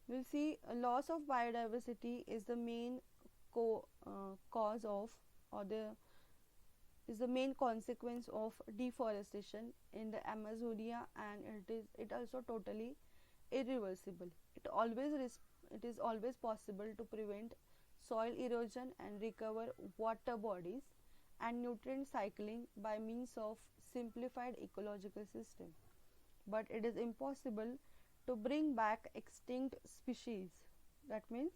We'll see a loss of biodiversity is the main cause of, or is the main consequence of deforestation in the Amazonia, and it also totally irreversible. It is always possible to prevent soil erosion and recover water bodies and nutrient cycling by means of simplified ecological system, but it is impossible to bring back extinct species. That means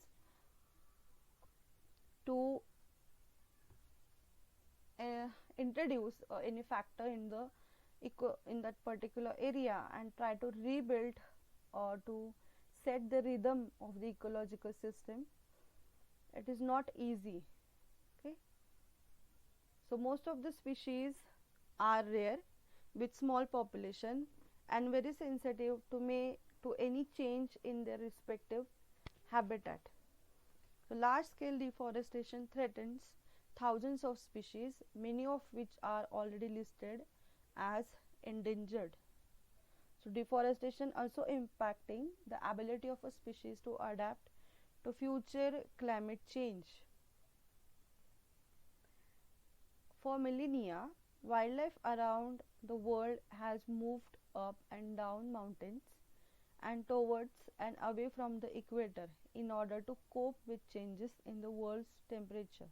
to introduce any factor in that particular area and try to rebuild or to set the rhythm of the ecological system, it is not easy, okay. So most of the species are rare with small population and very sensitive to any change in their respective habitat. So large scale deforestation threatens thousands of species, many of which are already listed as endangered. So deforestation also impacting the ability of a species to adapt to future climate change. For millennia, wildlife around the world has moved up and down mountains and towards and away from the equator in order to cope with changes in the world's temperature.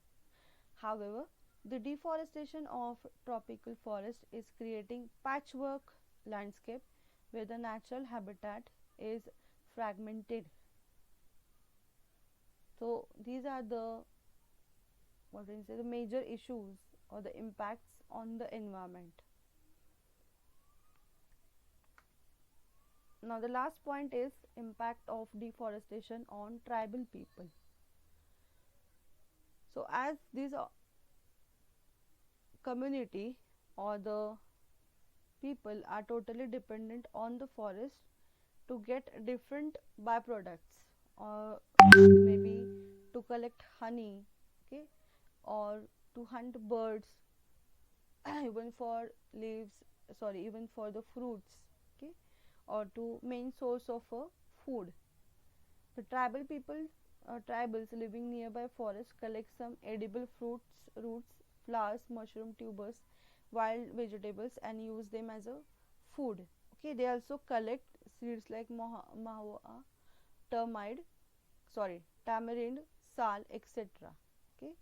However, the deforestation of tropical forest is creating patchwork landscape where the natural habitat is fragmented. So these are the the major issues or the impacts on the environment. Now the last point is impact of deforestation on tribal people. So as this community or the people are totally dependent on the forest to get different byproducts, or maybe to collect honey, okay, or to hunt birds, even for leaves, sorry, even for the fruits, okay, or to main source of food. The tribal people, tribals living nearby forests collect some edible fruits, roots, flowers, mushroom tubers, wild vegetables, and use them as a food. Okay, they also collect seeds like mahua, termite, sorry, tamarind, sal, etc. Okay,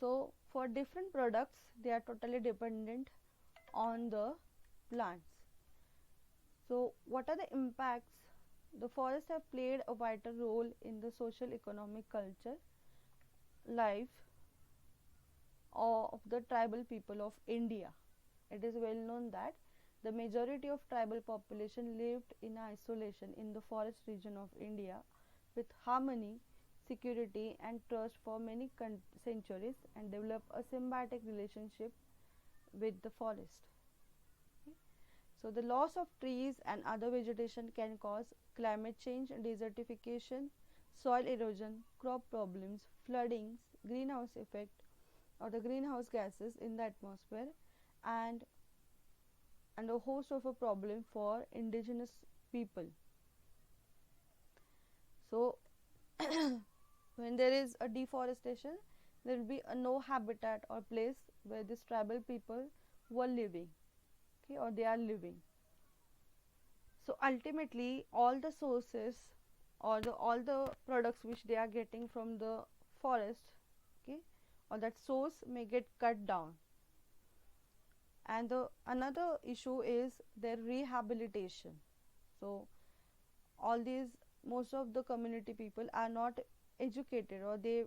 so for different products, they are totally dependent on the plants. So what are the impacts? The forests have played a vital role in the social, economic, culture life of the tribal people of India. It is well known that the majority of tribal population lived in isolation in the forest region of India with harmony, security and trust for many centuries, and developed a symbiotic relationship with the forest. So the loss of trees and other vegetation can cause climate change, desertification, soil erosion, crop problems, floodings, greenhouse effect or the greenhouse gases in the atmosphere, and a host of a problem for indigenous people. So when there is a deforestation, there will be no habitat or place where these tribal people were living, okay, or they are living. So ultimately all the sources or all the products which they are getting from the forest, okay, or that source may get cut down. And the another issue is their rehabilitation. So all these, most of the community people are not educated, or they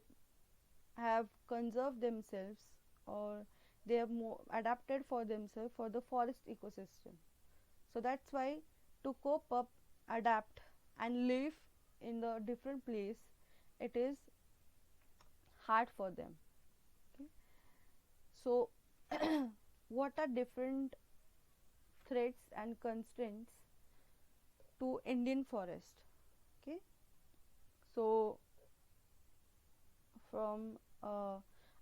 have conserved themselves, or they have more adapted for themselves for the forest ecosystem. So that's why to cope up, adapt and live in the different place, it is hard for them. Okay. So what are different threats and constraints to Indian forest? Okay, so from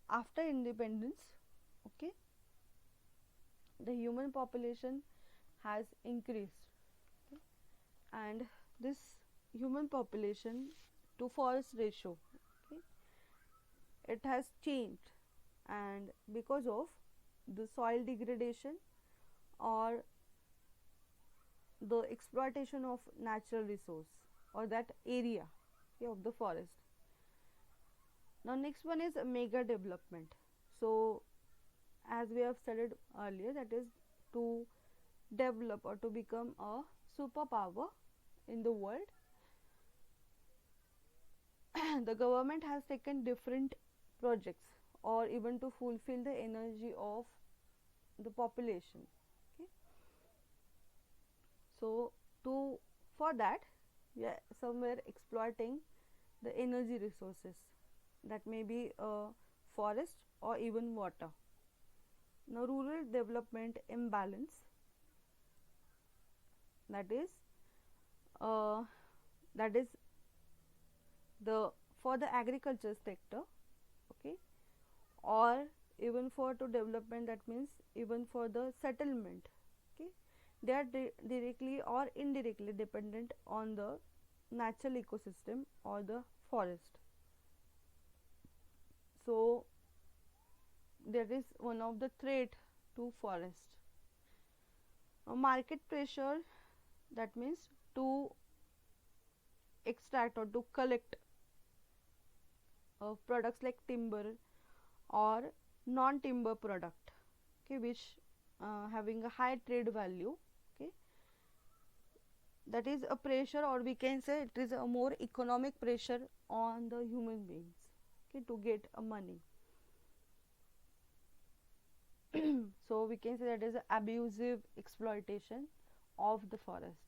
after independence, okay, the human population has increased, okay, and this human population to forest ratio, okay, it has changed, and because of the soil degradation or the exploitation of natural resource or that area, okay, of the forest. Now next one is mega development. So as we have studied earlier, that is to develop or to become a superpower in the world. The government has taken different projects, or even to fulfill the energy of the population. Okay. So to for that we are somewhere exploiting the energy resources, that may be a forest or even water. Now rural development imbalance, that is the for the agriculture sector, or even for to development, that means even for the settlement. Okay, they are directly or indirectly dependent on the natural ecosystem or the forest. So that is one of the threat to forest. Market pressure, that means to extract or to collect products like timber or non-timber product, okay, which having a high trade value. Okay, that is a pressure, or we can say it is a more economic pressure on the human beings, okay, to get money. So we can say that is abusive exploitation of the forest.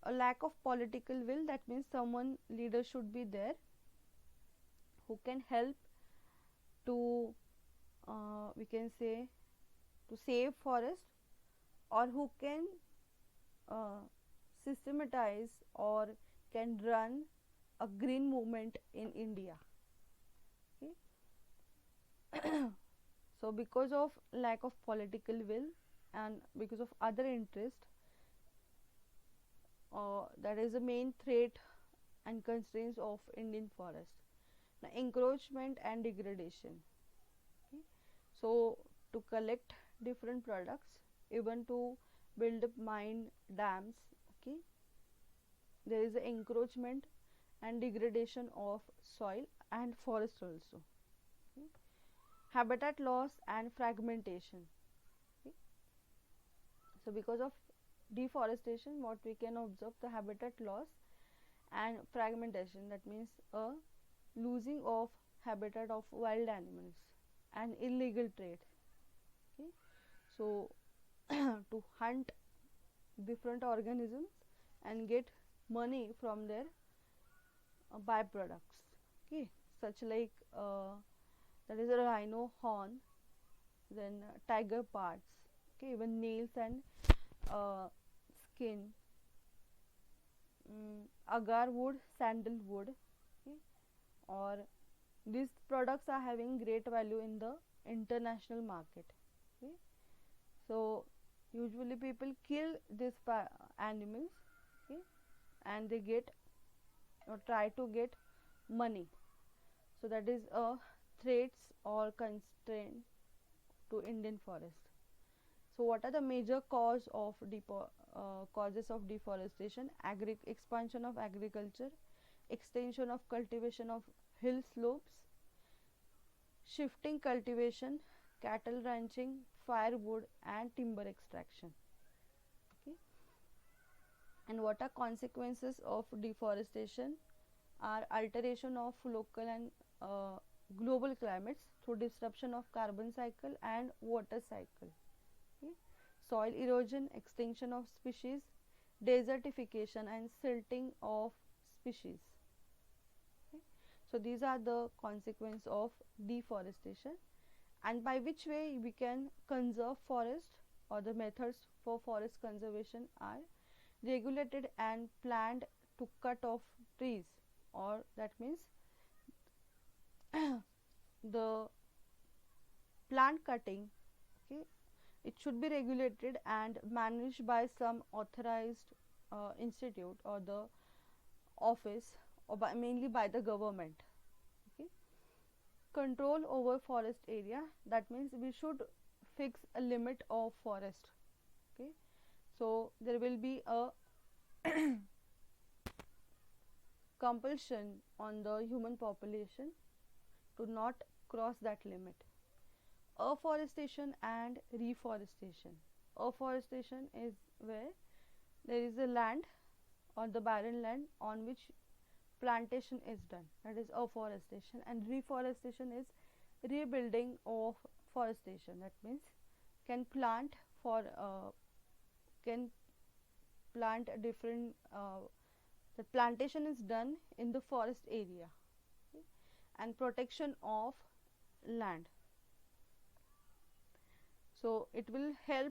A lack of political will, that means someone leader should be there who can help to we can say to save forest, or who can uh, systematize or can run a green movement in India. Okay. So because of lack of political will and because of other interest, that is the main threat and constraints of Indian forest. Now, encroachment and degradation. Okay. So to collect different products, even to build up mine dams, okay, there is encroachment and degradation of soil and forest also. Okay. Habitat loss and fragmentation. Okay. So because of deforestation, what we can observe, the habitat loss and fragmentation, that means a losing of habitat of wild animals and illegal trade. Okay. So to hunt different organisms and get money from their byproducts. Okay, such like that is a rhino horn, then tiger parts, okay, even nails and skin, agar wood, sandalwood, okay, or these products are having great value in the international market. Okay. So usually people kill these animals, okay, and they get or try to get money. So that is a threats or constraint to Indian forest. So what are the major causes of deforestation? Expansion of agriculture, extension of cultivation of hill slopes, shifting cultivation, cattle ranching, firewood and timber extraction. Okay. And what are consequences of deforestation? Are alteration of local and global climates through disruption of carbon cycle and water cycle. Okay. Soil erosion, extinction of species, desertification and silting of species. Okay. So these are the consequences of deforestation, and by which way we can conserve forest, or the methods for forest conservation are regulated and planned to cut off trees, or that means the plant cutting, okay, it should be regulated and managed by some authorized institute or the office, or mainly by the government. Okay. Control over forest area, that means we should fix a limit of forest. Okay. So there will be a compulsion on the human population to not cross that limit. Afforestation and reforestation. Afforestation is where there is a land or the barren land on which plantation is done, that is afforestation. And reforestation is rebuilding of forestation, that means can plant for can plant a different the plantation is done in the forest area. Okay. And protection of land, so it will help